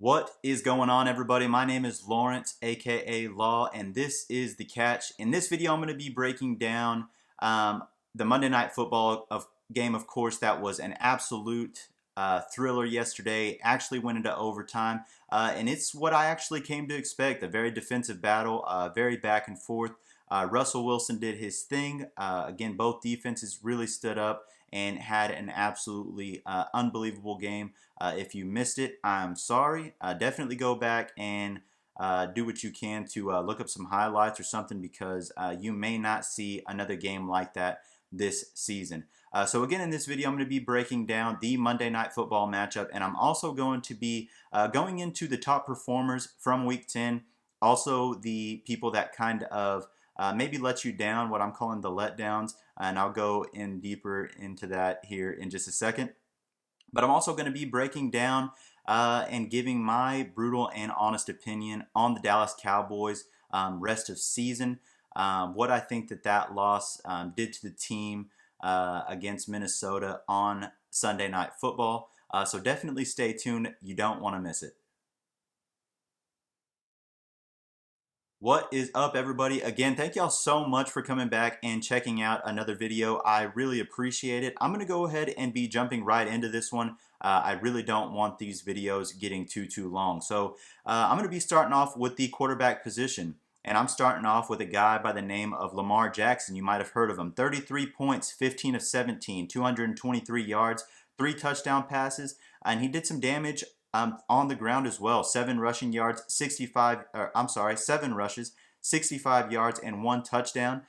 What is going on, everybody? My name is Lawrence, aka Law, and this is The Catch. In this video, I'm going to be breaking down the Monday Night Football game. Of course, that was an absolute thriller yesterday. Actually went into overtime, and it's what I actually came to expect. A very defensive battle, very back and forth. Russell Wilson did his thing. Again, both defenses really stood up and had an absolutely unbelievable game. If you missed it, I'm sorry. Definitely go back and do what you can to look up some highlights or something, because you may not see another game like that this season. So again, in this video, I'm going to be breaking down the Monday Night Football matchup, and I'm also going to be going into the top performers from Week 10, also the people that kind of maybe let you down, what I'm calling the letdowns, and I'll go in deeper into that here in just a second. But I'm also going to be breaking down and giving my brutal and honest opinion on the Dallas Cowboys rest of season, what I think that loss did to the team against Minnesota on Sunday Night Football. So definitely stay tuned. You don't want to miss it. What is up, everybody? Again, thank y'all so much for coming back and checking out another video. I really appreciate it. I'm going to go ahead and be jumping right into this one. I really don't want these videos getting too long. So I'm going to be starting off with the quarterback position. And I'm starting off with a guy by the name of Lamar Jackson. You might have heard of him. 33 points, 15 of 17, 223 yards, 3 touchdown passes. And he did some damage on the ground as well. 7 rushing yards, 7 rushes, 65 yards, and 1 touchdown.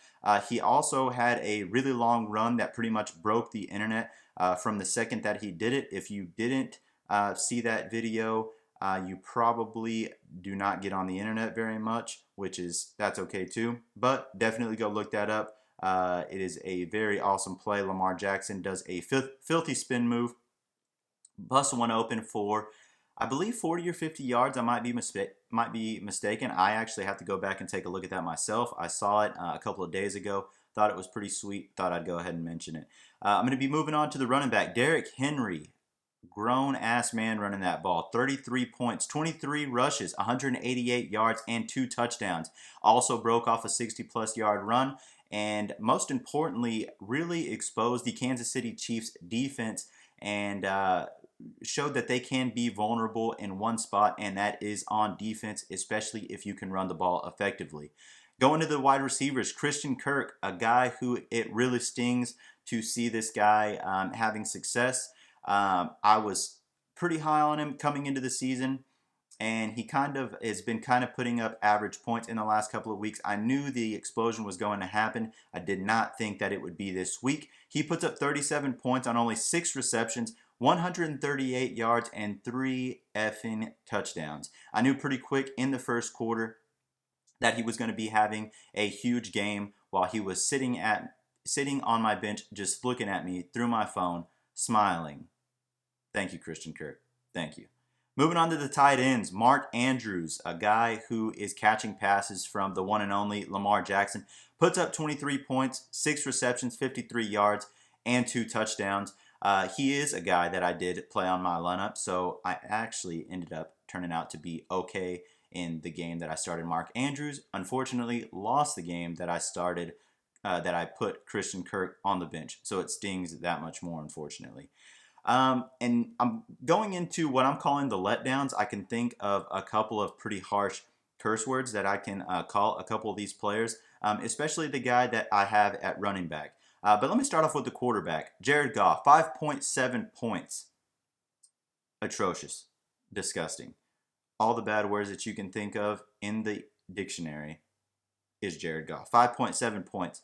He also had a really long run that pretty much broke the internet from the second that he did it. If you didn't see that video, you probably do not get on the internet very much, that's okay too. But definitely go look that up. It is a very awesome play. Lamar Jackson does a filthy spin move, busts one open for, I believe, 40 or 50 yards. I might be mistaken. I actually have to go back and take a look at that myself. I saw it a couple of days ago. Thought it was pretty sweet. Thought I'd go ahead and mention it. I'm going to be moving on to the running back, Derrick Henry. Grown-ass man running that ball. 33 points, 23 rushes, 188 yards, and 2 touchdowns. Also broke off a 60-plus yard run, and most importantly, really exposed the Kansas City Chiefs defense and showed that they can be vulnerable in one spot, and that is on defense, especially if you can run the ball effectively. Going to the wide receivers, Christian Kirk, a guy who it really stings to see this guy having success. I was pretty high on him coming into the season, and he has been putting up average points in the last couple of weeks. I knew the explosion was going to happen. I did not think that it would be this week. He puts up 37 points on only 6 receptions, 138 yards, and 3 effing touchdowns. I knew pretty quick in the first quarter that he was going to be having a huge game while he was sitting on my bench, just looking at me through my phone, smiling. Thank you, Christian Kirk. Thank you. Moving on to the tight ends, Mark Andrews, a guy who is catching passes from the one and only Lamar Jackson, puts up 23 points, 6 receptions, 53 yards, and 2 touchdowns. He is a guy that I did play on my lineup, so I actually ended up turning out to be okay in the game that I started Mark Andrews. Unfortunately, lost the game that I started, that I put Christian Kirk on the bench, so it stings that much more, unfortunately. And I'm going into what I'm calling the letdowns. I can think of a couple of pretty harsh curse words that I can call a couple of these players, especially the guy that I have at running back. But let me start off with the quarterback, Jared Goff, 5.7 points. Atrocious. Disgusting. All the bad words that you can think of in the dictionary is Jared Goff. 5.7 points.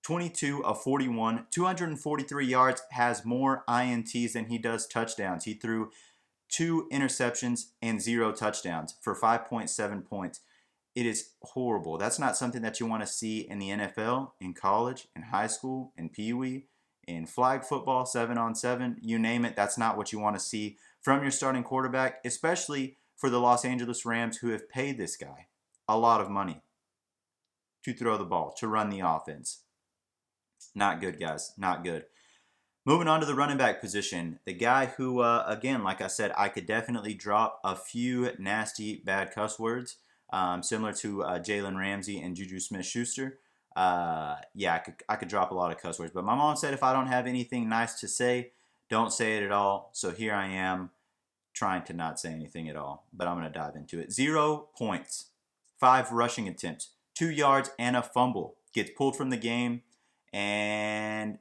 22 of 41, 243 yards, has more INTs than he does touchdowns. He threw 2 interceptions and 0 touchdowns for 5.7 points. It is horrible. That's not something that you want to see in the NFL, in college, in high school, in Pee Wee, in flag football, 7-on-7, you name it. That's not what you want to see from your starting quarterback, especially for the Los Angeles Rams, who have paid this guy a lot of money to throw the ball, to run the offense. Not good, guys. Not good. Moving on to the running back position, the guy who, again, like I said, I could definitely drop a few nasty, bad cuss words, similar to Jalen Ramsey and Juju Smith-Schuster. Yeah, I could drop a lot of cuss words, but my mom said if I don't have anything nice to say, don't say it at all. So here I am trying to not say anything at all, but I'm going to dive into it. 0 points, 5 rushing attempts, 2 yards, and a fumble. Gets pulled from the game, and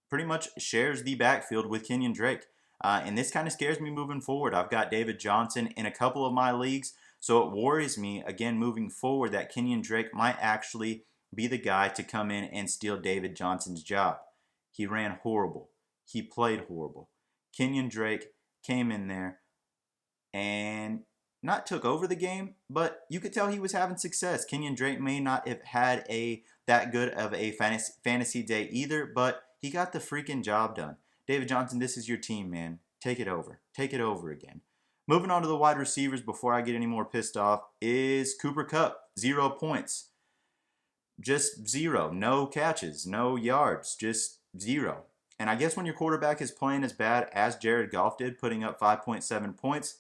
pretty much shares the backfield with Kenyon Drake. And this kind of scares me moving forward. I've got David Johnson in a couple of my leagues, so it worries me, again, moving forward, that Kenyon Drake might actually be the guy to come in and steal David Johnson's job. He ran horrible. He played horrible. Kenyon Drake came in there and not took over the game, but you could tell he was having success. Kenyon Drake may not have had that good of a fantasy day either, but he got the freaking job done. David Johnson, this is your team, man. Take it over. Take it over again. Moving on to the wide receivers before I get any more pissed off is Cooper Kupp. 0 points. Just 0. No catches, no yards, just 0. And I guess when your quarterback is playing as bad as Jared Goff did, putting up 5.7 points,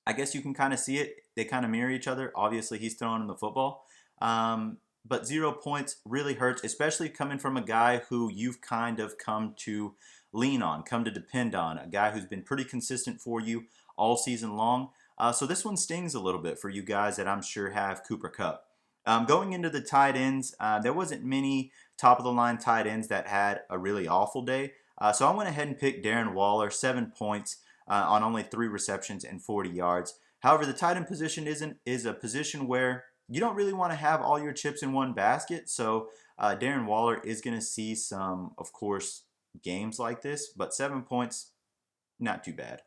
I guess you can kind of see it. They kind of mirror each other. Obviously, he's throwing him the football. But 0 points really hurts, especially coming from a guy who you've kind of come to lean on, come to depend on, a guy who's been pretty consistent for you all season long. So this one stings a little bit for you guys that I'm sure have Cooper Kupp. Going into the tight ends, there wasn't many top-of-the-line tight ends that had a really awful day. So I went ahead and picked Darren Waller, 7 points on only 3 receptions and 40 yards. However, the tight end position is a position where you don't really want to have all your chips in one basket. So Darren Waller is going to see some, of course, games like this. But 7 points, not too bad.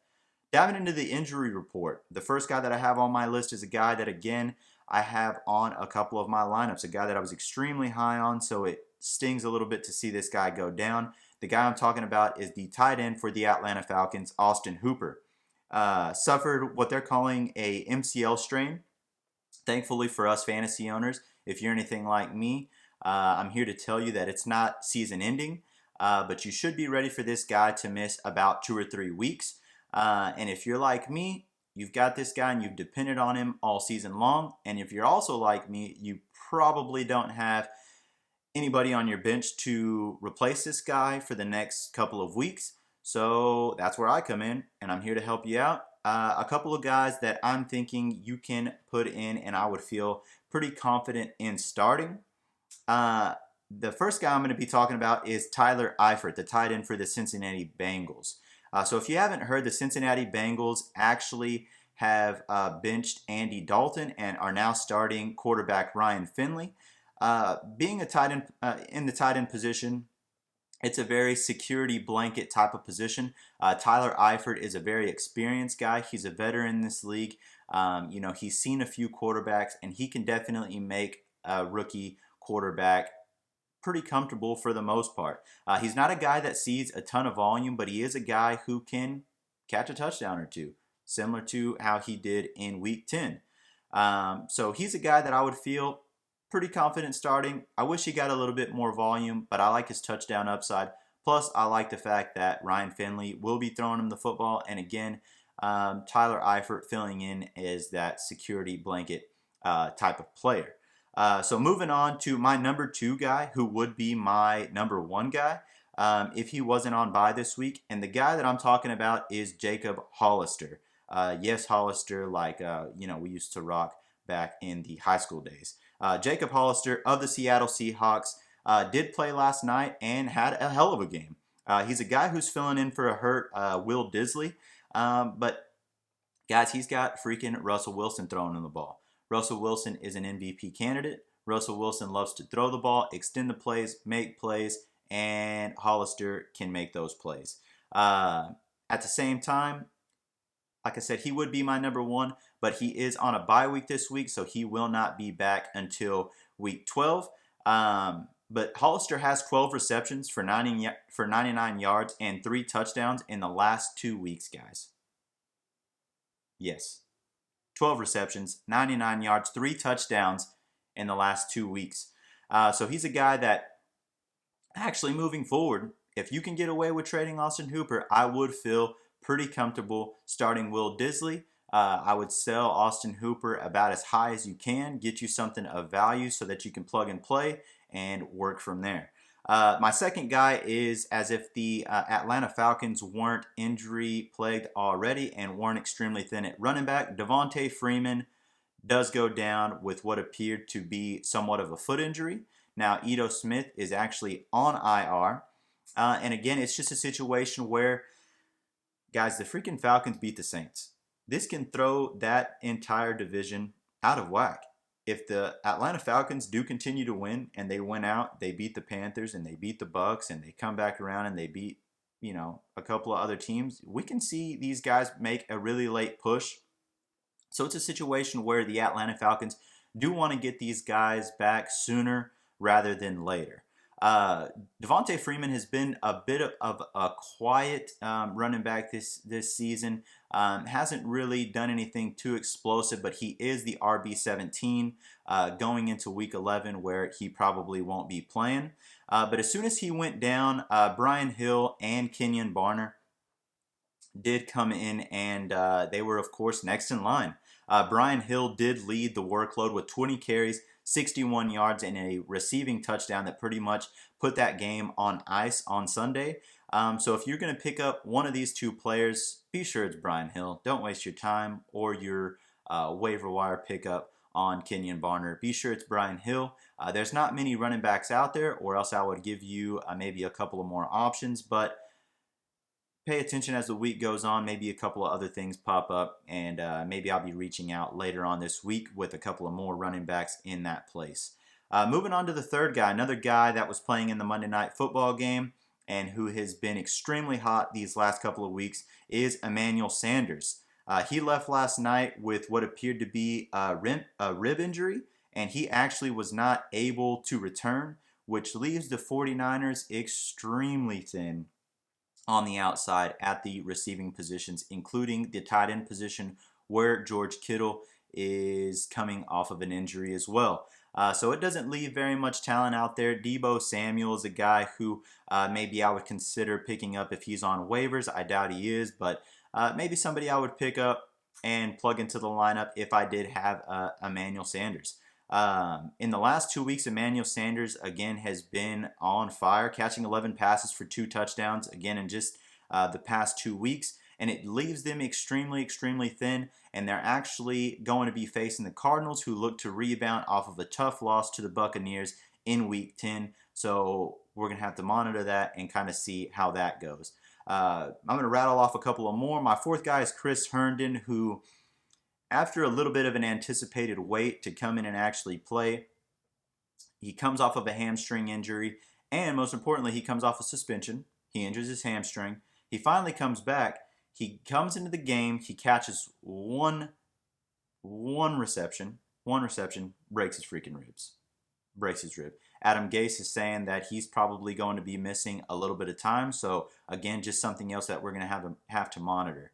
Diving into the injury report, the first guy that I have on my list is a guy that, again, I have on a couple of my lineups, a guy that I was extremely high on, so it stings a little bit to see this guy go down. The guy I'm talking about is the tight end for the Atlanta Falcons, Austin Hooper. Suffered what they're calling a MCL strain. Thankfully for us fantasy owners, if you're anything like me, I'm here to tell you that it's not season ending, but you should be ready for this guy to miss about 2 or 3 weeks. And if you're like me, you've got this guy and you've depended on him all season long. And if you're also like me, you probably don't have anybody on your bench to replace this guy for the next couple of weeks. So that's where I come in, and I'm here to help you out. A couple of guys that I'm thinking you can put in and I would feel pretty confident in starting. The first guy I'm going to be talking about is Tyler Eifert, the tight end for the Cincinnati Bengals. So if you haven't heard, the Cincinnati Bengals actually have benched Andy Dalton and are now starting quarterback Ryan Finley. Being a tight end in the tight end position, it's a very security blanket type of position. Tyler Eifert is a very experienced guy. He's a veteran in this league. He's seen a few quarterbacks, and he can definitely make a rookie quarterback pretty comfortable for the most part. He's not a guy that sees a ton of volume, but he is a guy who can catch a touchdown or two, similar to how he did in Week 10. So he's a guy that I would feel pretty confident starting. I wish he got a little bit more volume, but I like his touchdown upside. Plus, I like the fact that Ryan Finley will be throwing him the football. And again, Tyler Eifert filling in as that security blanket type of player. So moving on to my number 2 guy, who would be my number 1 guy if he wasn't on bye this week. And the guy that I'm talking about is Jacob Hollister. Yes, Hollister, like we used to rock back in the high school days. Jacob Hollister of the Seattle Seahawks did play last night and had a hell of a game. He's a guy who's filling in for a hurt Will Disley. But, guys, he's got freaking Russell Wilson throwing him the ball. Russell Wilson is an MVP candidate. Russell Wilson loves to throw the ball, extend the plays, make plays, and Hollister can make those plays. At the same time, like I said, he would be my number 1, but he is on a bye week this week, so he will not be back until week 12. But Hollister has 12 receptions for 99 yards and 3 touchdowns in the last 2 weeks, guys. Yes. 12 receptions, 99 yards, 3 touchdowns in the last 2 weeks. So he's a guy that actually moving forward, if you can get away with trading Austin Hooper, I would feel pretty comfortable starting Will Disley. I would sell Austin Hooper about as high as you can, get you something of value so that you can plug and play and work from there. My second guy is, as if the Atlanta Falcons weren't injury plagued already and weren't extremely thin at running back, Devontae Freeman does go down with what appeared to be somewhat of a foot injury. Now, Ito Smith is actually on IR. And again, it's just a situation where, guys, the freaking Falcons beat the Saints. This can throw that entire division out of whack. If the Atlanta Falcons do continue to win and they win out, they beat the Panthers and they beat the Bucks and they come back around and they beat, a couple of other teams, we can see these guys make a really late push. So it's a situation where the Atlanta Falcons do want to get these guys back sooner rather than later. Devontae Freeman has been a bit of a quiet running back this season. Hasn't really done anything too explosive, but he is the RB17 going into Week 11, where he probably won't be playing. But as soon as he went down, Brian Hill and Kenyon Barner did come in, and they were, of course, next in line. Brian Hill did lead the workload with 20 carries, 61 yards, and a receiving touchdown that pretty much put that game on ice on Sunday. So if you're going to pick up one of these two players, be sure it's Brian Hill. Don't waste your time or your waiver wire pickup on Kenyon Barner. Be sure it's Brian Hill. There's not many running backs out there, or else I would give you maybe a couple of more options, but pay attention as the week goes on. Maybe a couple of other things pop up, and maybe I'll be reaching out later on this week with a couple of more running backs in that place. Moving on to the third guy, another guy that was playing in the Monday Night Football game and who has been extremely hot these last couple of weeks is Emmanuel Sanders. He left last night with what appeared to be a rib injury, and he actually was not able to return, which leaves the 49ers extremely thin on the outside at the receiving positions, including the tight end position where George Kittle is coming off of an injury as well. So it doesn't leave very much talent out there. Deebo Samuel is a guy who maybe I would consider picking up if he's on waivers. I doubt he is, but maybe somebody I would pick up and plug into the lineup if I did have Emmanuel Sanders. In the last 2 weeks, Emmanuel Sanders, again, has been on fire, catching 11 passes for 2 touchdowns, again, in just the past 2 weeks. And it leaves them extremely, extremely thin. And they're actually going to be facing the Cardinals, who look to rebound off of a tough loss to the Buccaneers in Week 10. So we're going to have to monitor that and kind of see how that goes. I'm going to rattle off a couple of more. My fourth guy is Chris Herndon, who, after a little bit of an anticipated wait to come in and actually play, he comes off of a hamstring injury, and most importantly, he comes off a suspension. He injures his hamstring. He finally comes back. He comes into the game. He catches one reception, breaks his freaking ribs. Breaks his rib. Adam Gase is saying that he's probably going to be missing a little bit of time. So, again, just something else that we're going to have to monitor.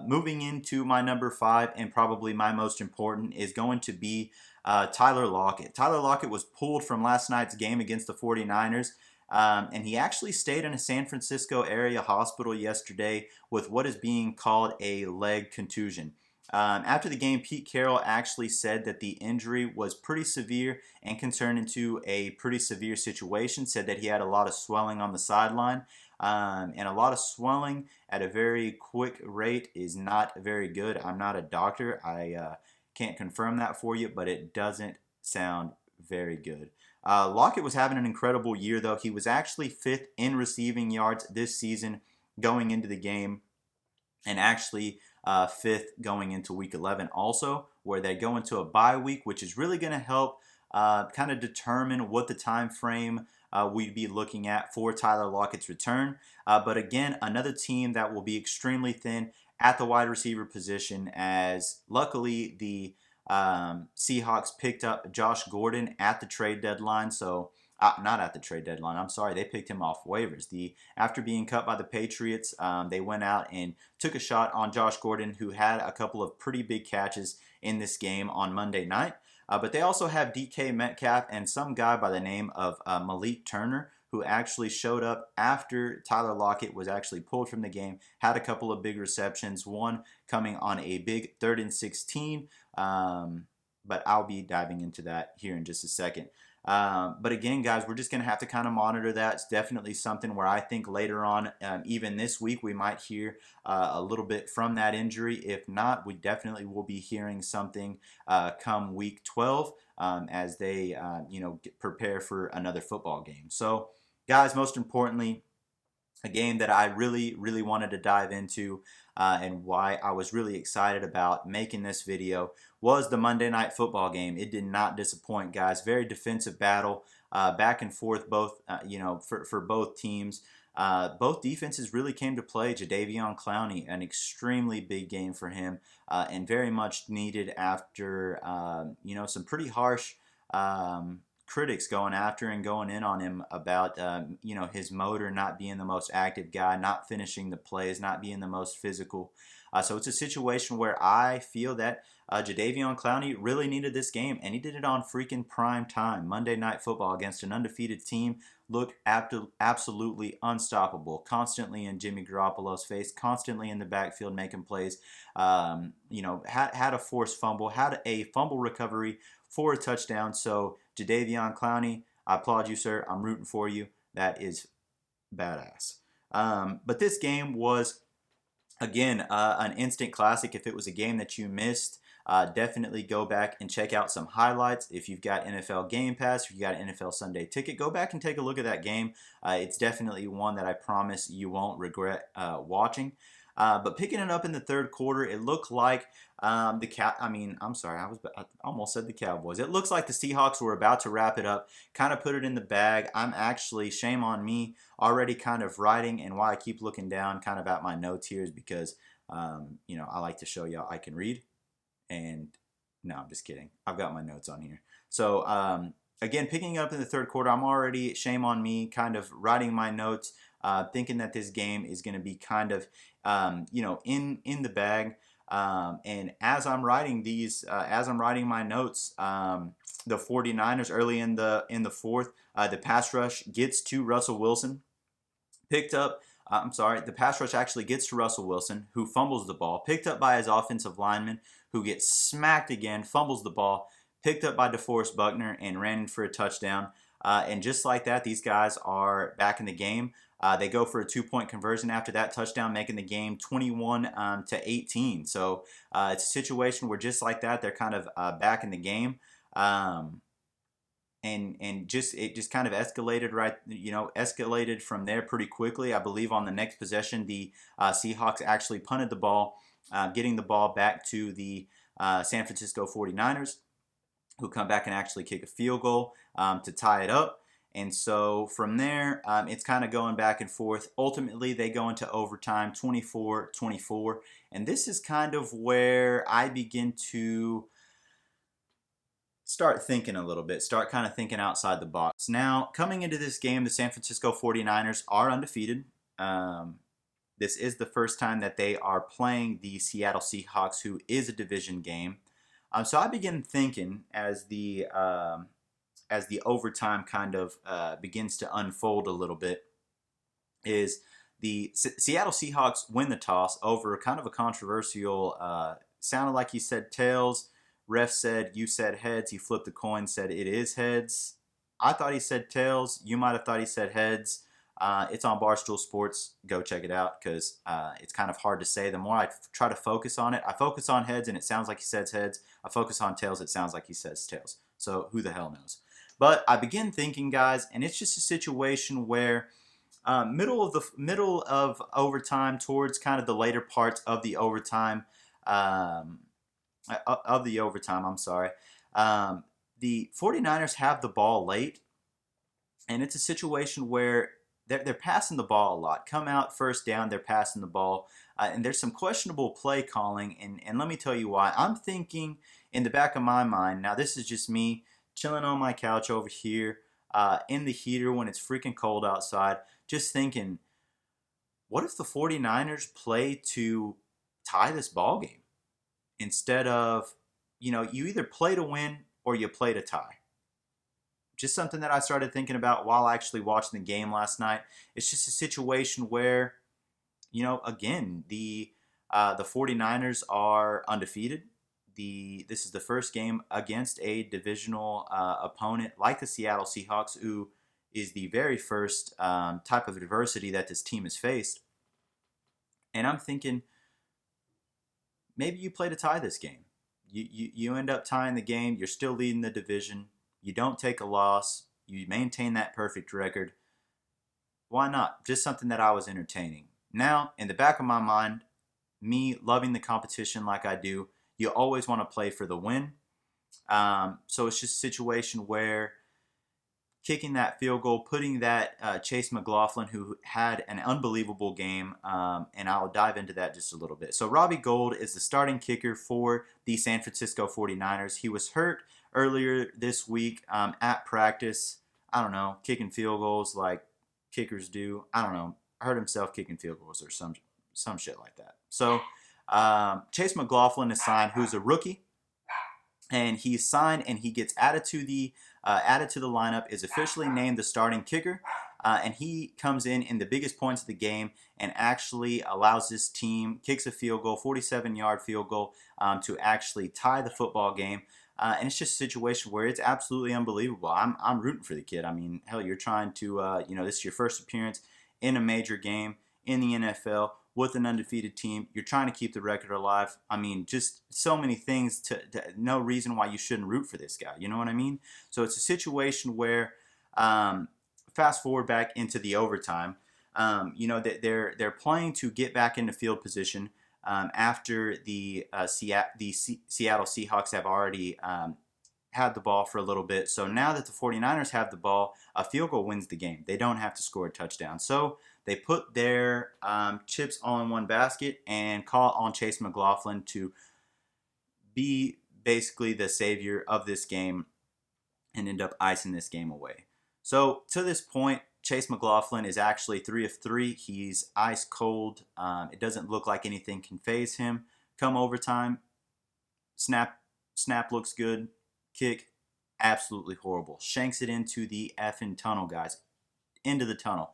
Moving into my number 5, and probably my most important, is going to be Tyler Lockett. Tyler Lockett was pulled from last night's game against the 49ers, and he actually stayed in a San Francisco area hospital yesterday with what is being called a leg contusion. After the game, Pete Carroll actually said that the injury was pretty severe and can turn into a pretty severe situation, said that he had a lot of swelling on the sideline. And a lot of swelling at a very quick rate is not very good. I'm not a doctor. I can't confirm that for you, but it doesn't sound very good. Lockett was having an incredible year, though. He was actually 5th in receiving yards this season going into the game, and actually 5th going into Week 11 also, where they go into a bye week, which is really going to help kind of determine what the time frame we'd be looking at for Tyler Lockett's return. But again, another team that will be extremely thin at the wide receiver position, as luckily the Seahawks picked up Josh Gordon at the trade deadline. So, not at the trade deadline, I'm sorry, they picked him off waivers. After being cut by the Patriots, they went out and took a shot on Josh Gordon, who had a couple of pretty big catches in this game on Monday night. But they also have DK Metcalf and some guy by the name of Malik Turner, who actually showed up after Tyler Lockett was actually pulled from the game, had a couple of big receptions, one coming on a big 3rd and 16. But I'll be diving into that here in just a second. But again, guys, we're just going to have to kind of monitor that. It's definitely something where I think later on, even this week, we might hear a little bit from that injury. If not, we definitely will be hearing something come week 12 as they, prepare for another football game. So, guys, most importantly, a game that I really, really wanted to dive into and why I was really excited about making this video was the Monday Night Football game. It did not disappoint, guys. Very defensive battle, back and forth, both for both teams. Both defenses really came to play. Jadeveon Clowney, an extremely big game for him, and very much needed after some pretty harsh critics going after and going in on him about his motor not being the most active guy, not finishing the plays, not being the most physical. So it's a situation where I feel that Jadeveon Clowney really needed this game, and he did it on freaking prime time. Monday Night Football against an undefeated team, looked absolutely unstoppable, constantly in Jimmy Garoppolo's face, constantly in the backfield making plays. Had a forced fumble, had a fumble recovery for a touchdown. So Jadeveon Clowney, I applaud you, sir. I'm rooting for you. That is badass. But this game was, again, an instant classic. If it was a game that you missed, definitely go back and check out some highlights. If you've got NFL Game Pass, if you've got an NFL Sunday Ticket, go back and take a look at that game. It's definitely one that I promise you won't regret watching. But picking it up in the third quarter, it looked like I almost said the Cowboys. It looks like the Seahawks were about to wrap it up, kind of put it in the bag. I'm actually, shame on me, already kind of writing, and why I keep looking down kind of at my notes here is because, I like to show y'all I can read. And no, I'm just kidding. I've got my notes on here. So, again, picking up in the third quarter, I'm already, shame on me, kind of writing my notes, thinking that this game is going to be kind of, in the bag. And as I'm writing my notes, the 49ers early in the fourth, the pass rush gets to Russell Wilson, the pass rush actually gets to Russell Wilson, who fumbles the ball, picked up by his offensive lineman, who gets smacked again, fumbles the ball, picked up by DeForest Buckner, and ran in for a touchdown. And just like that, these guys are back in the game. They go for a 2-point conversion after that touchdown, making the game 21-18. So it's a situation where just like that, they're kind of back in the game. It just kind of escalated from there pretty quickly. I believe on the next possession, the Seahawks actually punted the ball, getting the ball back to the San Francisco 49ers, who come back and actually kick a field goal to tie it up. And so from there, it's kind of going back and forth. Ultimately, they go into overtime, 24-24. And this is kind of where I begin to start thinking a little bit, start kind of thinking outside the box. Now, coming into this game, the San Francisco 49ers are undefeated. This is the first time that they are playing the Seattle Seahawks, who is a division game. So I begin thinking as the overtime kind of begins to unfold a little bit, is the Seattle Seahawks win the toss over kind of a controversial, sounded like he said tails. Ref said, you said heads. He flipped the coin, said it is heads. I thought he said tails. You might have thought he said heads. It's on Barstool Sports. Go check it out because it's kind of hard to say. The more I try to focus on it, I focus on heads and it sounds like he says heads. I focus on tails, it sounds like he says tails. So who the hell knows? But I begin thinking, guys, and it's just a situation where middle of overtime towards kind of the later parts of the overtime, the 49ers have the ball late, and it's a situation where they're passing the ball a lot. Come out first down, they're passing the ball, and there's some questionable play calling, and let me tell you why. I'm thinking in the back of my mind, now this is just me chilling on my couch over here in the heater when it's freaking cold outside, just thinking, what if the 49ers play to tie this ball game? Instead of, you either play to win or you play to tie. just something that I started thinking about while actually watching the game last night. It's just a situation where, again, the 49ers are undefeated. This is the first game against a divisional opponent like the Seattle Seahawks, who is the very first type of adversity that this team has faced. And I'm thinking maybe you play to tie this game. You end up tying the game. You're still leading the division. You don't take a loss. You maintain that perfect record. Why not? Just something that I was entertaining. Now, in the back of my mind, me loving the competition like I do, you always want to play for the win. So it's just a situation where kicking that field goal, putting that Chase McLaughlin, who had an unbelievable game, and I'll dive into that just a little bit. So Robbie Gould is the starting kicker for the San Francisco 49ers. He was hurt earlier this week at practice. I don't know, kicking field goals like kickers do. I don't know. Hurt himself kicking field goals or some shit like that. So Chase McLaughlin is signed, who's a rookie, and he's signed and he gets added to the lineup, is officially named the starting kicker, and he comes in the biggest points of the game and actually allows this team, kicks a field goal, 47-yard field goal, to actually tie the football game. And it's just a situation where it's absolutely unbelievable. I'm rooting for the kid. I mean, hell, you're trying to, this is your first appearance in a major game in the NFL with an undefeated team. You're trying to keep the record alive. I mean, just so many things no reason why you shouldn't root for this guy. You know what I mean? So it's a situation where, fast forward back into the overtime, that they're playing to get back into field position after the Seattle Seahawks have already had the ball for a little bit. So now that the 49ers have the ball, a field goal wins the game. They don't have to score a touchdown. So they put their chips all in one basket and call on Chase McLaughlin to be basically the savior of this game and end up icing this game away. So to this point, Chase McLaughlin is actually 3 of 3. He's ice cold. It doesn't look like anything can phase him. Come overtime, snap looks good. Kick, absolutely horrible. Shanks it into the effing tunnel, guys. Into the tunnel.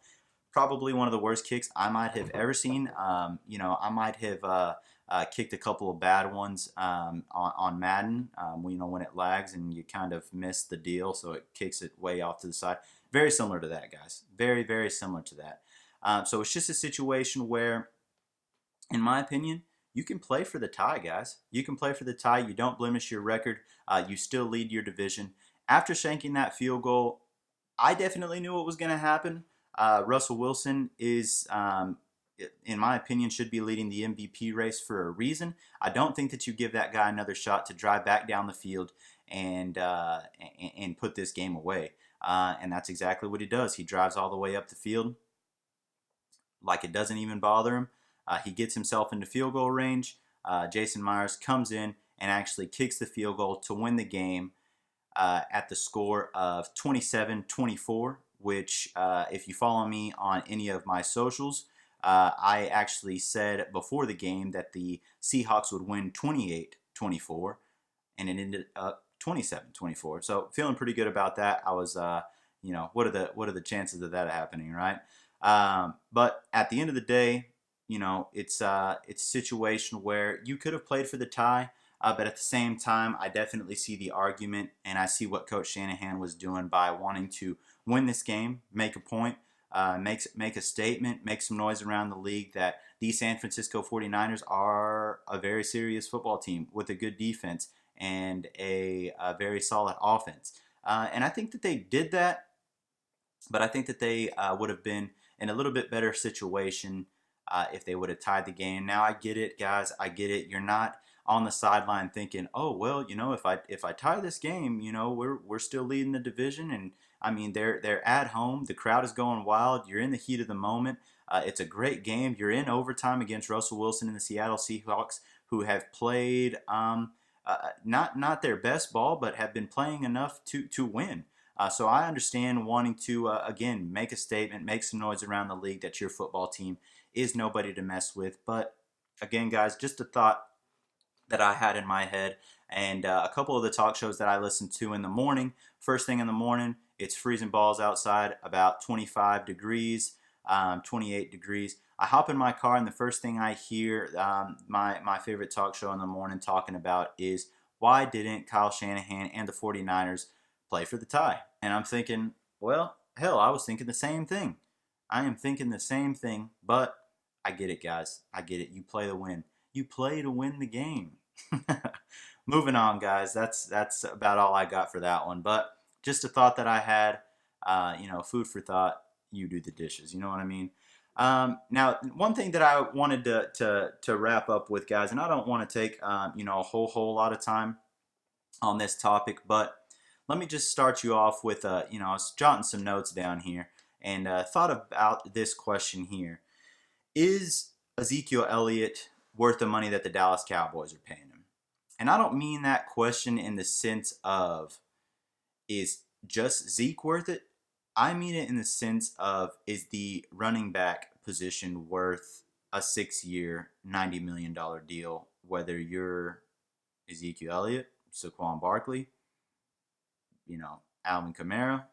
Probably one of the worst kicks I might have ever seen. I might have kicked a couple of bad ones on Madden. When it lags and you kind of miss the deal, so it kicks it way off to the side. Very similar to that, guys. Very, very similar to that. So it's just a situation where, in my opinion, you can play for the tie, guys. You can play for the tie. You don't blemish your record. You still lead your division. After shanking that field goal, I definitely knew what was going to happen. Russell Wilson is, in my opinion, should be leading the MVP race for a reason. I don't think that you give that guy another shot to drive back down the field and put this game away. And that's exactly what he does. He drives all the way up the field like it doesn't even bother him. He gets himself into field goal range. Jason Myers comes in and actually kicks the field goal to win the game at the score of 27-24, which if you follow me on any of my socials, I actually said before the game that the Seahawks would win 28-24, and it ended up 27-24. So feeling pretty good about that. I was, what are the chances of that happening, right? But at the end of the day, it's a situation where you could have played for the tie, but at the same time, I definitely see the argument, and I see what Coach Shanahan was doing by wanting to win this game, make a point, make a statement, make some noise around the league that the San Francisco 49ers are a very serious football team with a good defense and a very solid offense. And I think that they did that, but I think that they would have been in a little bit better situation if they would have tied the game. Now I get it, guys. I get it. You're not on the sideline thinking, oh well, if I tie this game, we're still leading the division, and I mean they're at home. The crowd is going wild. You're in the heat of the moment. It's a great game. You're in overtime against Russell Wilson and the Seattle Seahawks, who have played not their best ball, but have been playing enough to win. So I understand wanting to, again, make a statement, make some noise around the league that your football team is nobody to mess with. But again, guys, just a thought that I had in my head, and a couple of the talk shows that I listen to in the morning. First thing in the morning It's freezing balls outside, about 25 degrees, 28 degrees. I hop in my car, and the first thing I hear my favorite talk show in the morning talking about is, why didn't Kyle Shanahan and the 49ers play for the tie? And I'm thinking, well, hell, I was thinking the same thing. I am thinking the same thing, but I get it, guys. I get it. You play to win. You play to win the game. Moving on, guys. That's about all I got for that one. But just a thought that I had. Food for thought. You do the dishes. You know what I mean? Now, one thing that I wanted to wrap up with, guys, and I don't want to take a whole lot of time on this topic, but let me just start you off with I was jotting some notes down here and thought about this question here: is Ezekiel Elliott worth the money that the Dallas Cowboys are paying him? And I don't mean that question in the sense of, is just Zeke worth it? I mean it in the sense of, is the running back position worth a 6-year, $90 million deal, whether you're Ezekiel Elliott, Saquon Barkley, Alvin Kamara,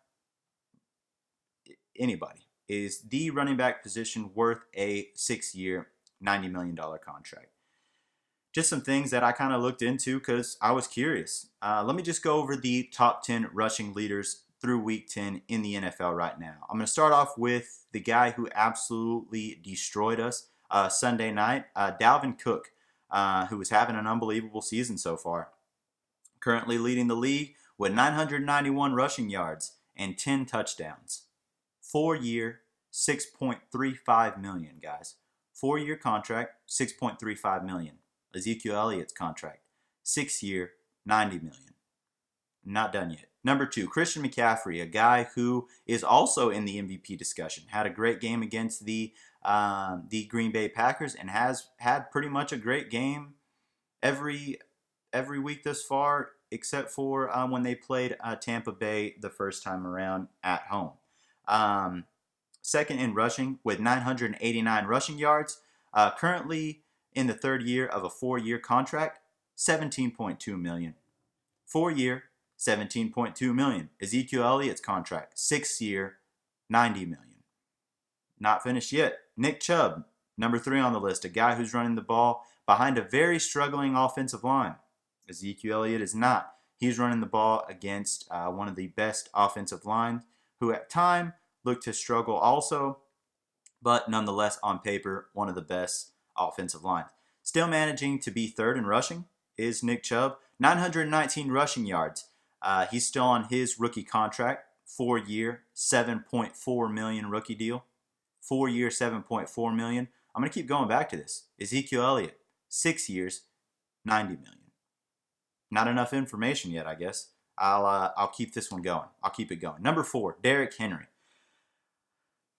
anybody. Is the running back position worth a 6-year, $90 million contract? Just some things that I kind of looked into because I was curious. Let me just go over the top 10 rushing leaders through Week 10 in the NFL right now. I'm going to start off with the guy who absolutely destroyed us Sunday night, Dalvin Cook, who was having an unbelievable season so far. Currently leading the league with 991 rushing yards and 10 touchdowns. 4-year, $6.35 million, guys. 4-year contract, $6.35 million. Ezekiel Elliott's contract, 6-year, $90 million. Not done yet. Number 2, Christian McCaffrey, a guy who is also in the MVP discussion. Had a great game against the Green Bay Packers and has had pretty much a great game every week thus far, except for when they played Tampa Bay the first time around at home. Second in rushing with 989 rushing yards. Currently in the third year of a 4-year contract, $17.2 million. 4-year, $17.2 million. Ezekiel Elliott's contract, 6-year, $90 million. Not finished yet. Nick Chubb, number 3 on the list, a guy who's running the ball behind a very struggling offensive line. Ezekiel Elliott is not. He's running the ball against one of the best offensive lines, who at time looked to struggle also, but nonetheless on paper, one of the best offensive lines. Still managing to be third in rushing is Nick Chubb, 919 rushing yards. He's still on his rookie contract, 4-year, $7.4 million rookie deal. 4-year, $7.4 million. I'm going to keep going back to this. Ezekiel Elliott, 6 years, $90 million. Not enough information yet, I guess. I'll keep this one going. I'll keep it going. Number 4, Derrick Henry.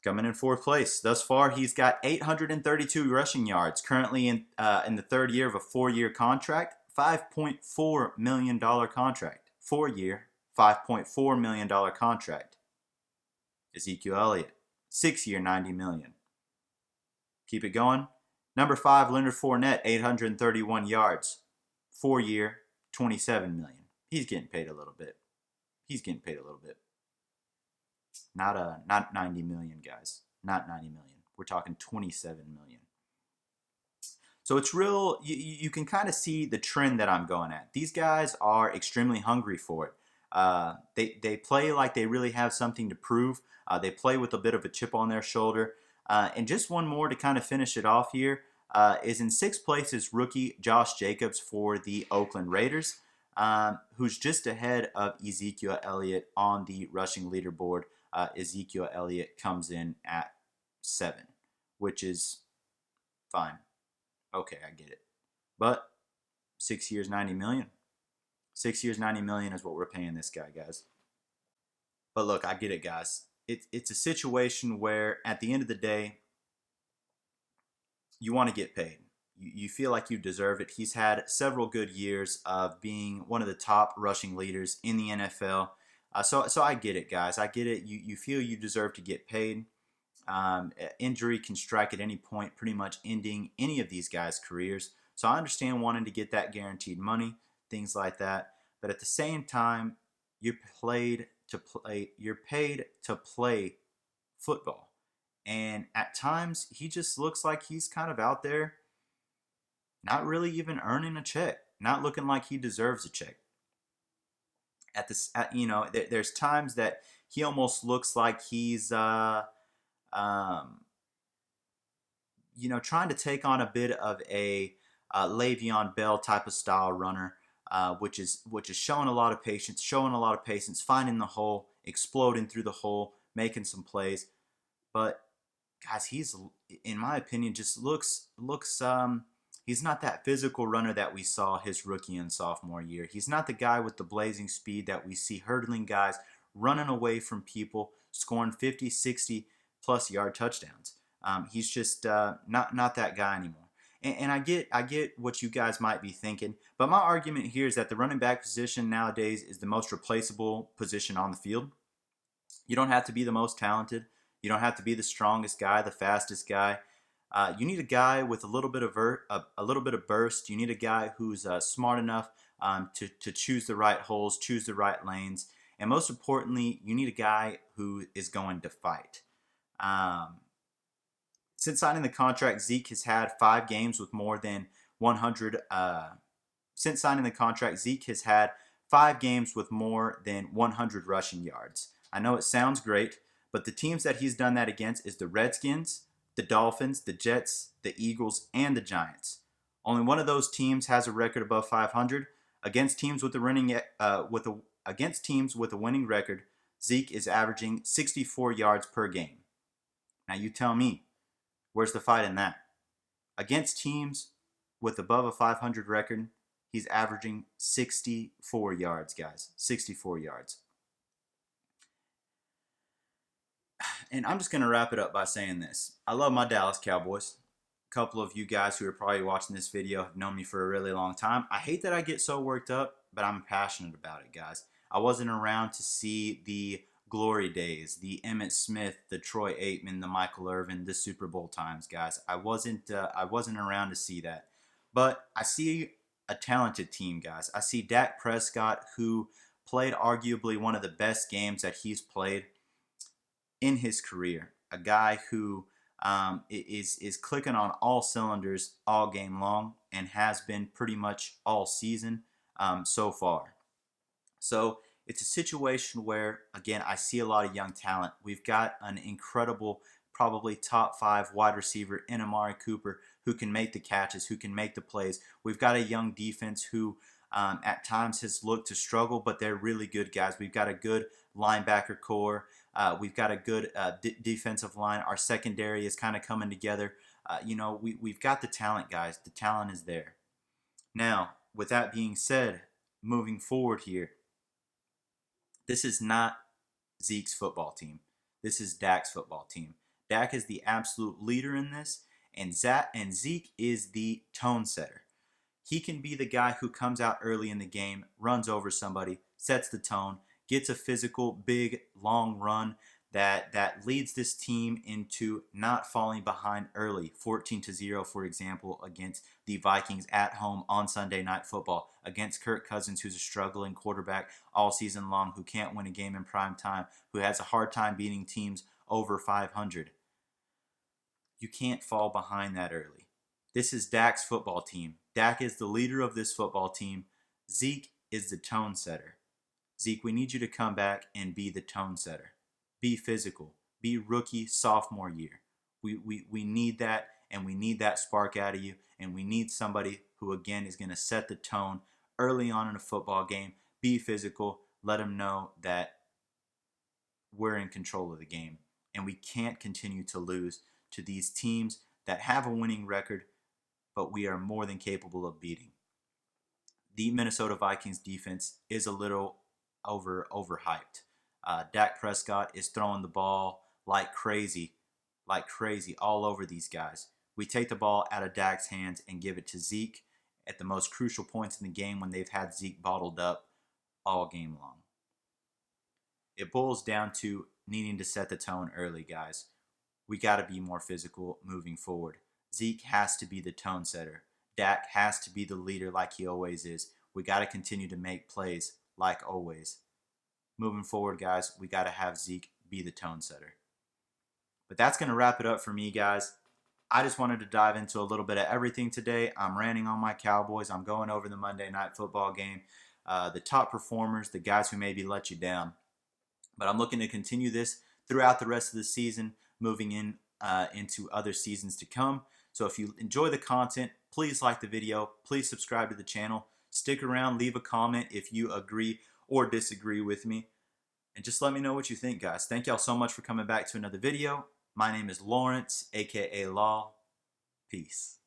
Coming in 4th place. Thus far, he's got 832 rushing yards. Currently in the third year of a 4-year contract, $5.4 million contract. 4-year, $5.4 million contract. Ezekiel Elliott, 6-year, $90 million. Keep it going. Number 5, Leonard Fournette, 831 yards. 4-year, $27 million. He's getting paid a little bit. Not 90 million, guys. Not 90 million. We're talking 27 million. So it's real. You can kind of see the trend that I'm going at. These guys are extremely hungry for it. They play like they really have something to prove. They play with a bit of a chip on their shoulder. And just one more to kind of finish it off here is in 6th place is rookie Josh Jacobs for the Oakland Raiders, who's just ahead of Ezekiel Elliott on the rushing leaderboard. Ezekiel Elliott comes in at 7, which is fine. Okay, I get it. But 6 years, $90 million. 6 years, $90 million is what we're paying this guy, guys. But look, I get it, guys. It's a situation where at the end of the day, you want to get paid. You feel like you deserve it. He's had several good years of being one of the top rushing leaders in the NFL. So I get it, guys. I get it. You feel you deserve to get paid. Injury can strike at any point, pretty much ending any of these guys' careers. So I understand wanting to get that guaranteed money, things like that. But at the same time, you played to play. You're paid to play football, and at times he just looks like he's kind of out there, not really even earning a check, not looking like he deserves a check. There's times that he almost looks like he's um, trying to take on a bit of a Le'Veon Bell type of style runner, which is showing a lot of patience, finding the hole, exploding through the hole, making some plays. But guys, he's, in my opinion, just looks. He's not that physical runner that we saw his rookie and sophomore year. He's not the guy with the blazing speed that we see hurdling guys, running away from people, scoring 50, 60 plus yard touchdowns. He's just not that guy anymore. And I get what you guys might be thinking, but my argument here is that the running back position nowadays is the most replaceable position on the field. You don't have to be the most talented. You don't have to be the strongest guy, the fastest guy. You need a guy with a little bit of a little bit of burst. You need a guy who's smart enough to choose the right holes, choose the right lanes, and most importantly, you need a guy who is going to fight. Um, since signing the contract, Zeke has had 5 games with more than 100. Since signing the contract, Zeke has had 5 games with more than 100 rushing yards. I know it sounds great, but the teams that he's done that against is the Redskins, the Dolphins, the Jets, the Eagles, and the Giants. Only one of those teams has a record above 500. Against teams with a winning record, Zeke is averaging 64 yards per game. Now you tell me, where's the fight in that? Against teams with above a 500 record, he's averaging 64 yards, guys. 64 yards. And I'm just going to wrap it up by saying this. I love my Dallas Cowboys. A couple of you guys who are probably watching this video have known me for a really long time. I hate that I get so worked up, but I'm passionate about it, guys. I wasn't around to see the glory days, the Emmitt Smith, the Troy Aikman, the Michael Irvin, the Super Bowl times, guys. I wasn't around to see that. But I see a talented team, guys. I see Dak Prescott, who played arguably one of the best games that he's played in his career. A guy who is clicking on all cylinders all game long and has been pretty much all season so far. So it's a situation where, again, I see a lot of young talent. We've got an incredible, probably top 5 wide receiver in Amari Cooper who can make the catches, who can make the plays. We've got a young defense who at times has looked to struggle, but they're really good guys. We've got a good linebacker core. We've got a good defensive line. Our secondary is kind of coming together. We've got the talent, guys. The talent is there. Now, with that being said, moving forward here, this is not Zeke's football team. This is Dak's football team. Dak is the absolute leader in this, and Zeke is the tone setter. He can be the guy who comes out early in the game, runs over somebody, sets the tone, gets a physical, big, long run that leads this team into not falling behind early. 14-0, for example, against the Vikings at home on Sunday Night Football, against Kirk Cousins, who's a struggling quarterback all season long, who can't win a game in prime time, who has a hard time beating teams over 500. You can't fall behind that early. This is Dak's football team. Dak is the leader of this football team. Zeke is the tone setter. Zeke, we need you to come back and be the tone setter. Be physical. Be rookie, sophomore year. We need that, and we need that spark out of you, and we need somebody who, again, is going to set the tone early on in a football game. Be physical. Let them know that we're in control of the game, and we can't continue to lose to these teams that have a winning record, but we are more than capable of beating. The Minnesota Vikings defense is a little overhyped. Dak Prescott is throwing the ball like crazy all over these guys. We take the ball out of Dak's hands and give it to Zeke at the most crucial points in the game when they've had Zeke bottled up all game long. It boils down to needing to set the tone early, guys. We got to be more physical moving forward. Zeke has to be the tone setter. Dak has to be the leader like he always is. We got to continue to make plays like always. moving forward, guys, we got to have Zeke be the tone setter. But that's going to wrap it up for me, guys. I just wanted to dive into a little bit of everything today. I'm ranting on my Cowboys. I'm going over the Monday Night Football game, the top performers, the guys who maybe let you down. But I'm looking to continue this throughout the rest of the season, moving into other seasons to come. So if you enjoy the content, please like the video. Please subscribe to the channel. Stick around, leave a comment if you agree or disagree with me. And just let me know what you think, guys. Thank y'all so much for coming back to another video. My name is Lawrence, aka Law. Peace.